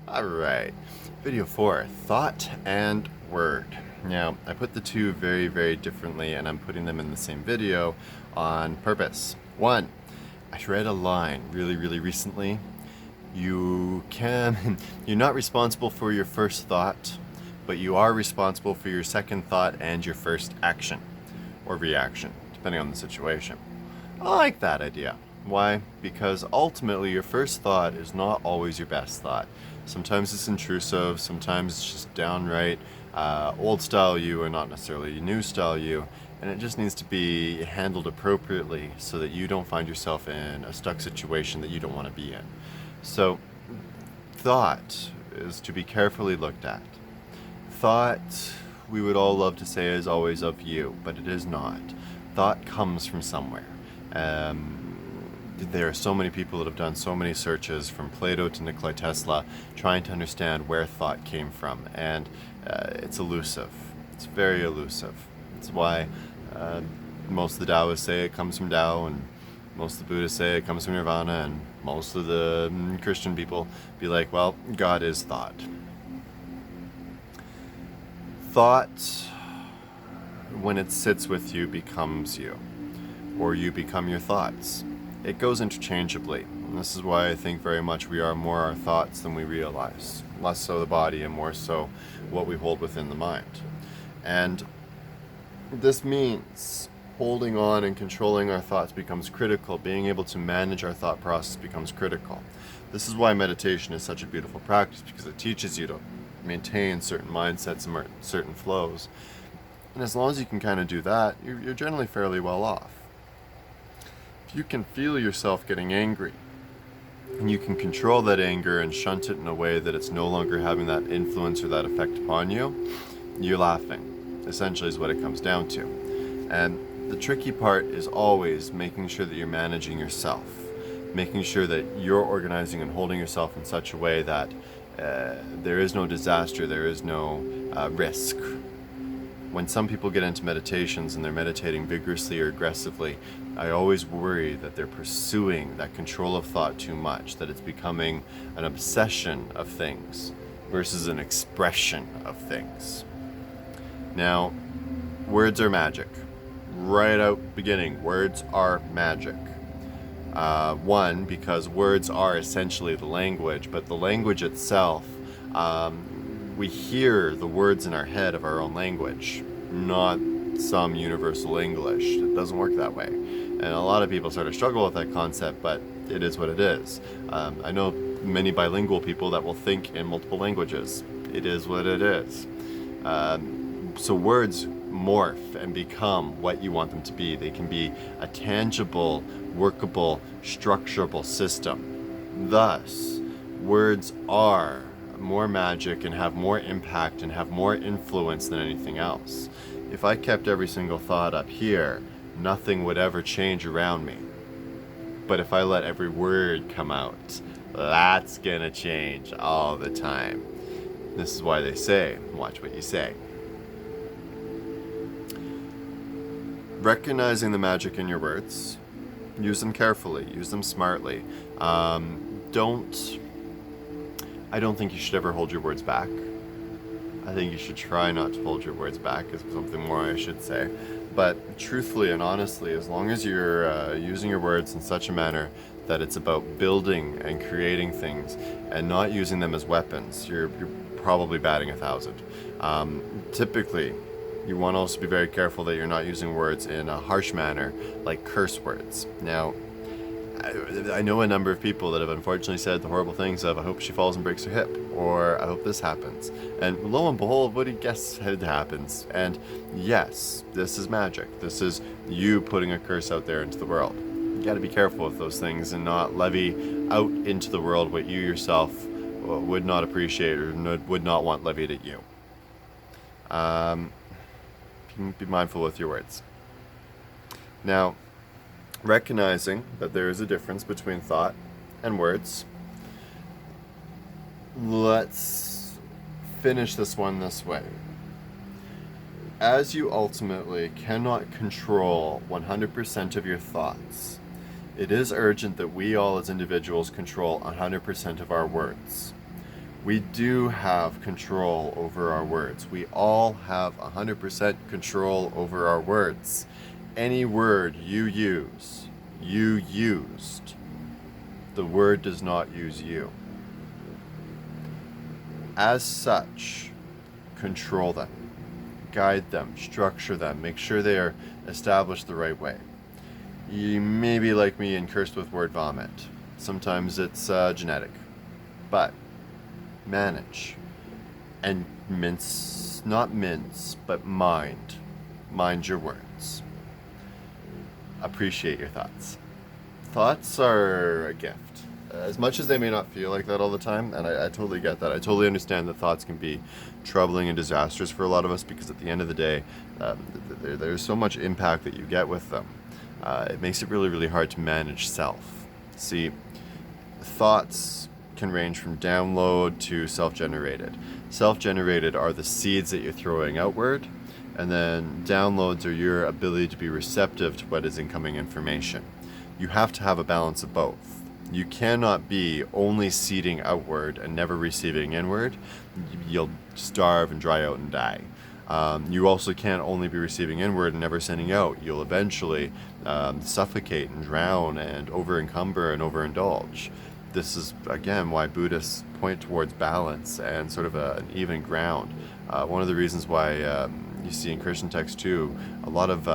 Alright, video 4, thought and word. Now, I put the two very, very differently, and I'm putting them in the same video on purpose. 1, I read a line really, really recently. You're not responsible for your first thought, but you are responsible for your second thought and your first action, or reaction, depending on the situation. I like that idea. Why? Because ultimately your first thought is not always your best thought. Sometimes it's intrusive, sometimes it's just downright old style you and not necessarily new style you, and it just needs to be handled appropriately so that you don't find yourself in a stuck situation that you don't want to be in. So, thought is to be carefully looked at. Thought, we would all love to say, is always of you, but it is not. Thought comes from somewhere. There are so many people that have done so many searches, from Plato to Nikola Tesla, trying to understand where thought came from, and it's elusive. It's very elusive. It's why most of the Taoists say it comes from Tao, and most of the Buddhists say it comes from Nirvana, and most of the Christian people be like, well, God is thought. Thought, when it sits with you, becomes you, or you become your thoughts. It goes interchangeably, and this is why I think very much we are more our thoughts than we realize. Less so the body and more so what we hold within the mind. And this means holding on and controlling our thoughts becomes critical. Being able to manage our thought process becomes critical. This is why meditation is such a beautiful practice, because it teaches you to maintain certain mindsets and certain flows. And as long as you can kind of do that, you're generally fairly well off. If you can feel yourself getting angry, and you can control that anger and shunt it in a way that it's no longer having that influence or that effect upon you, you're laughing, essentially is what it comes down to. And the tricky part is always making sure that you're managing yourself, making sure that you're organizing and holding yourself in such a way that there is no disaster, there is no risk. When some people get into meditations and they're meditating vigorously or aggressively, I always worry that they're pursuing that control of thought too much, that it's becoming an obsession of things versus an expression of things. Now, words are magic. Right out beginning, words are magic. One, because words are essentially the language, but the language itself, we hear the words in our head of our own language, not some universal English. It doesn't work that way. And a lot of people sort of struggle with that concept, but it is what it is. I know many bilingual people that will think in multiple languages. It is what it is. So words morph and become what you want them to be. They can be a tangible, workable, structurable system. Thus, words are more magic and have more impact and have more influence than anything else. If I kept every single thought up here, nothing would ever change around me. But if I let every word come out, that's gonna change all the time. This is why they say, watch what you say. Recognizing the magic in your words, use them carefully, use them smartly. I don't think you should ever hold your words back. I think you should try not to hold your words back, is something more I should say. But truthfully and honestly, as long as you're using your words in such a manner that it's about building and creating things and not using them as weapons, you're probably batting 1,000. Typically, you want to also be very careful that you're not using words in a harsh manner, like curse words. Now, I know a number of people that have unfortunately said the horrible things of, I hope she falls and breaks her hip, or I hope this happens. And lo and behold, what do you guess it happens? And yes, this is magic. This is you putting a curse out there into the world. You gotta be careful with those things and not levy out into the world what you yourself would not appreciate or would not want levied at you. Be mindful with your words. Now, recognizing that there is a difference between thought and words, let's finish this one this way. As you ultimately cannot control 100% of your thoughts, it is urgent that we all as individuals control 100% of our words. We do have control over our words. We all have 100% control over our words. Any word you use, you used. The word does not use you. As such, control them, guide them, structure them, make sure they are established the right way. You may be like me and cursed with word vomit. Sometimes it's genetic. But manage. And not mince, but mind. Mind your words. Appreciate your thoughts. Thoughts are a gift. As much as they may not feel like that all the time, and I totally get that. I totally understand that thoughts can be troubling and disastrous for a lot of us, because at the end of the day, there's so much impact that you get with them. It makes it really, really hard to manage self. See, thoughts can range from download to self-generated. Self-generated are the seeds that you're throwing outward, and then downloads are your ability to be receptive to what is incoming information. You have to have a balance of both. You cannot be only seeding outward and never receiving inward. You'll starve and dry out and die. You also can't only be receiving inward and never sending out. You'll eventually suffocate and drown and over-encumber and overindulge. This is, again, why Buddhists point towards balance and sort of an even ground. One of the reasons why you see in Christian texts, too, a lot of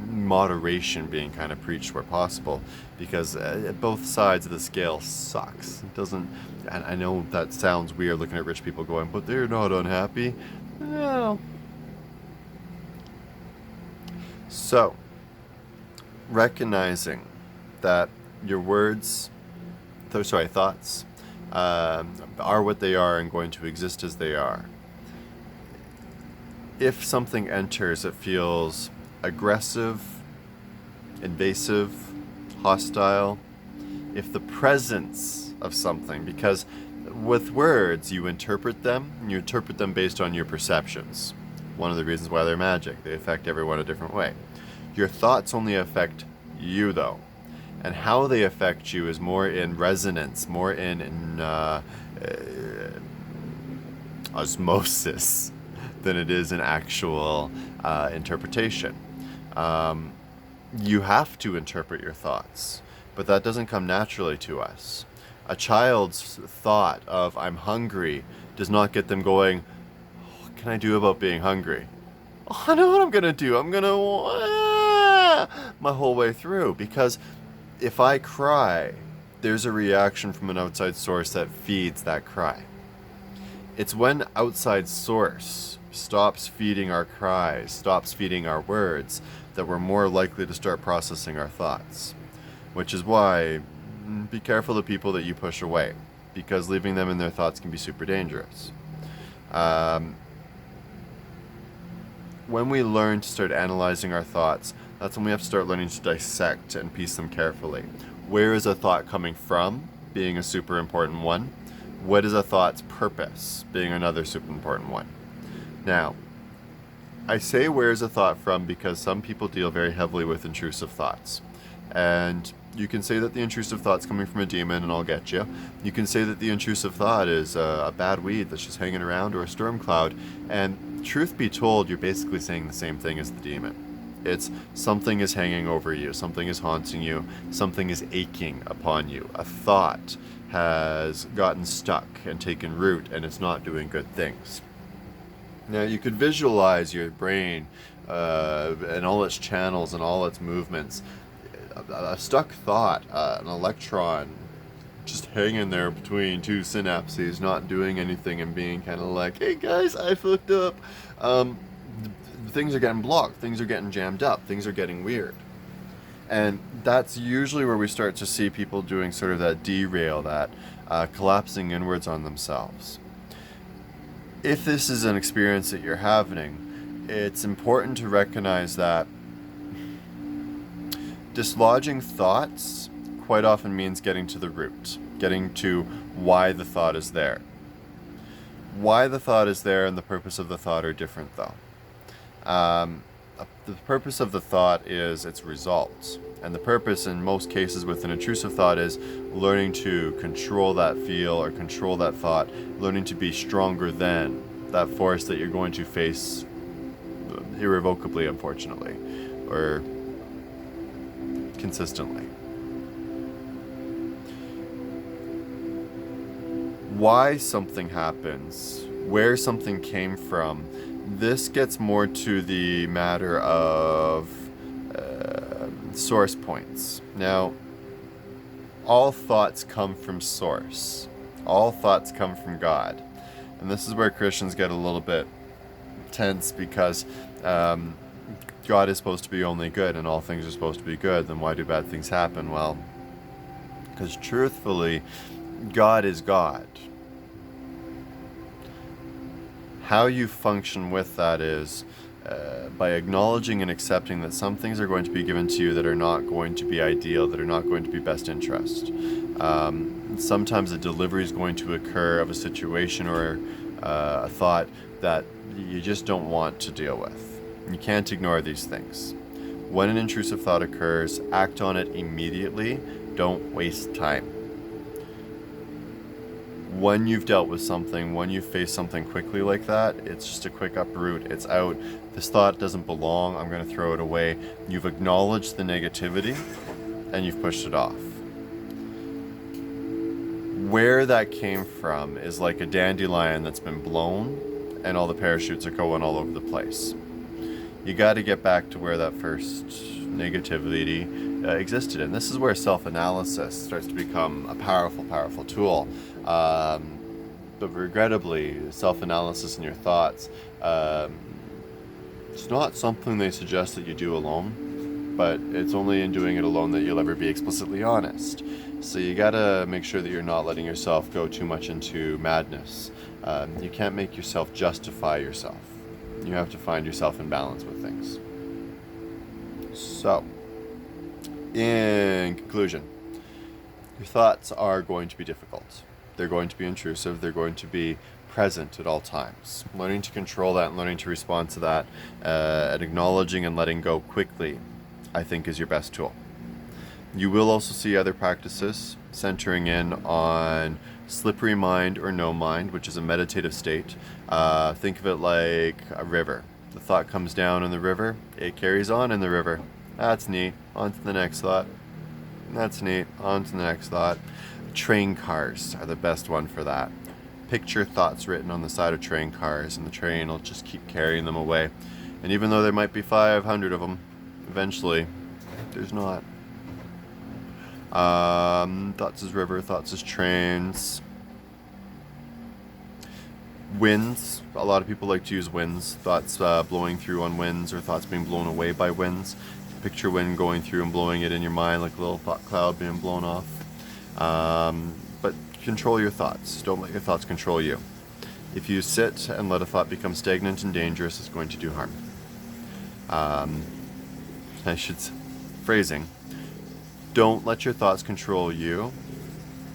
moderation being kind of preached where possible, because both sides of the scale sucks. It doesn't, and I know that sounds weird looking at rich people going, but they're not unhappy. No. So, recognizing that your thoughts are what they are and going to exist as they are. If something enters that feels aggressive, invasive, hostile, if the presence of something, because with words you interpret them based on your perceptions. One of the reasons why they're magic, they affect everyone a different way. Your thoughts only affect you, though, and how they affect you is more in resonance, more in osmosis than it is an actual interpretation. You have to interpret your thoughts, but that doesn't come naturally to us. A child's thought of "I'm hungry" does not get them going, "What can I do about being hungry?" "Oh, I know what I'm gonna do. I'm gonna my whole way through," because if I cry, there's a reaction from an outside source that feeds that cry. It's when outside source stops feeding our cries, stops feeding our words, that we're more likely to start processing our thoughts. Which is why, be careful of people that you push away, because leaving them in their thoughts can be super dangerous. When we learn to start analyzing our thoughts, that's when we have to start learning to dissect and piece them carefully. Where is a thought coming from, being a super important one? What is a thought's purpose, being another super important one? Now, I say where is a thought from because some people deal very heavily with intrusive thoughts. And you can say that the intrusive thought's coming from a demon, and I'll get you. You can say that the intrusive thought is a bad weed that's just hanging around, or a storm cloud. And truth be told, you're basically saying the same thing as the demon. It's something is hanging over you, something is haunting you, something is aching upon you. A thought has gotten stuck and taken root, and it's not doing good things. Now, you could visualize your brain and all its channels and all its movements. A stuck thought, an electron just hanging there between two synapses, not doing anything and being kind of like, "Hey guys, I fucked up." Things are getting blocked, things are getting jammed up, things are getting weird. And that's usually where we start to see people doing sort of that derail, that collapsing inwards on themselves. If this is an experience that you're having, it's important to recognize that dislodging thoughts quite often means getting to the root, getting to why the thought is there. Why the thought is there and the purpose of the thought are different, though. The purpose of the thought is its results. And the purpose in most cases with an intrusive thought is learning to control that feel or control that thought, learning to be stronger than that force that you're going to face irrevocably, unfortunately, or consistently. Why something happens, where something came from, this gets more to the matter of source points. Now, all thoughts come from source. All thoughts come from God. And this is where Christians get a little bit tense because God is supposed to be only good and all things are supposed to be good. Then why do bad things happen? Well, because truthfully, God is God. How you function with that is by acknowledging and accepting that some things are going to be given to you that are not going to be ideal, that are not going to be best interest. Sometimes a delivery is going to occur of a situation or a thought that you just don't want to deal with. You can't ignore these things. When an intrusive thought occurs, act on it immediately. Don't waste time. When you've dealt with something, when you face something quickly like that, it's just a quick uproot. It's out. This thought doesn't belong. I'm going to throw it away. You've acknowledged the negativity and you've pushed it off. Where that came from is like a dandelion that's been blown and all the parachutes are going all over the place. You got to get back to where that first negativity existed. And this is where self-analysis starts to become a powerful, powerful tool. But regrettably, self-analysis in your thoughts, it's not something they suggest that you do alone, but it's only in doing it alone that you'll ever be explicitly honest. So you gotta make sure that you're not letting yourself go too much into madness. You can't make yourself justify yourself. You have to find yourself in balance with things. So, in conclusion, your thoughts are going to be difficult. They're going to be intrusive. They're going to be present at all times. Learning to control that and learning to respond to that and acknowledging and letting go quickly, I think, is your best tool. You will also see other practices centering in on slippery mind or no mind, which is a meditative state. Think of it like a river. The thought comes down in the river. It carries on in the river. That's neat. On to the next thought. That's neat. On to the next thought. Train cars are the best one for that. Picture thoughts written on the side of train cars, and the train will just keep carrying them away. And even though there might be 500 of them, eventually, there's not. Thoughts as river, thoughts as trains. Winds. A lot of people like to use winds. Thoughts blowing through on winds or thoughts being blown away by winds. Picture wind going through and blowing it in your mind like a little thought cloud being blown off. But control your thoughts. Don't let your thoughts control you. If you sit and let a thought become stagnant and dangerous, it's going to do harm. Phrasing. Don't let your thoughts control you.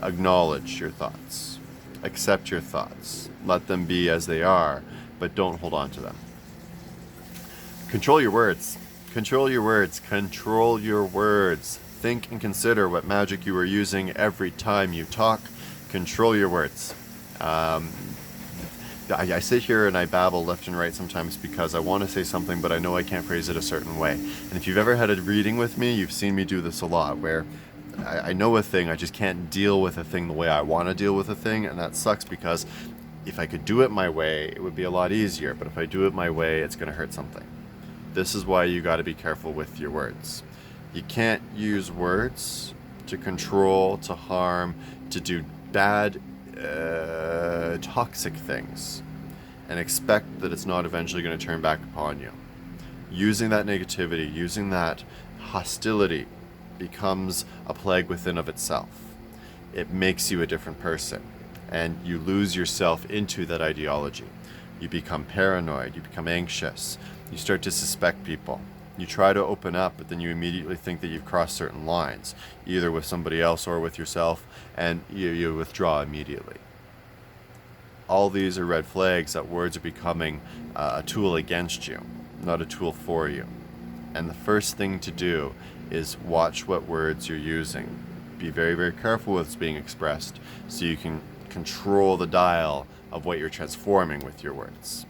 Acknowledge your thoughts. Accept your thoughts. Let them be as they are, but don't hold on to them. Control your words. Control your words. Control your words. Think and consider what magic you are using every time you talk. Control your words. I sit here and I babble left and right sometimes because I want to say something, but I know I can't phrase it a certain way. And if you've ever had a reading with me, you've seen me do this a lot, where I know a thing, I just can't deal with a thing the way I want to deal with a thing, and that sucks because if I could do it my way, it would be a lot easier, but if I do it my way, it's going to hurt something. This is why you got to be careful with your words. You can't use words to control, to harm, to do bad, toxic things and expect that it's not eventually going to turn back upon you. Using that negativity, using that hostility becomes a plague within of itself. It makes you a different person and you lose yourself into that ideology. You become paranoid, you become anxious, you start to suspect people. You try to open up, but then you immediately think that you've crossed certain lines, either with somebody else or with yourself, and you withdraw immediately. All these are red flags that words are becoming a tool against you. not a tool for you. And the first thing to do is watch what words you're using. Be very, very careful with what's being expressed so you can control the dial of what you're transforming with your words.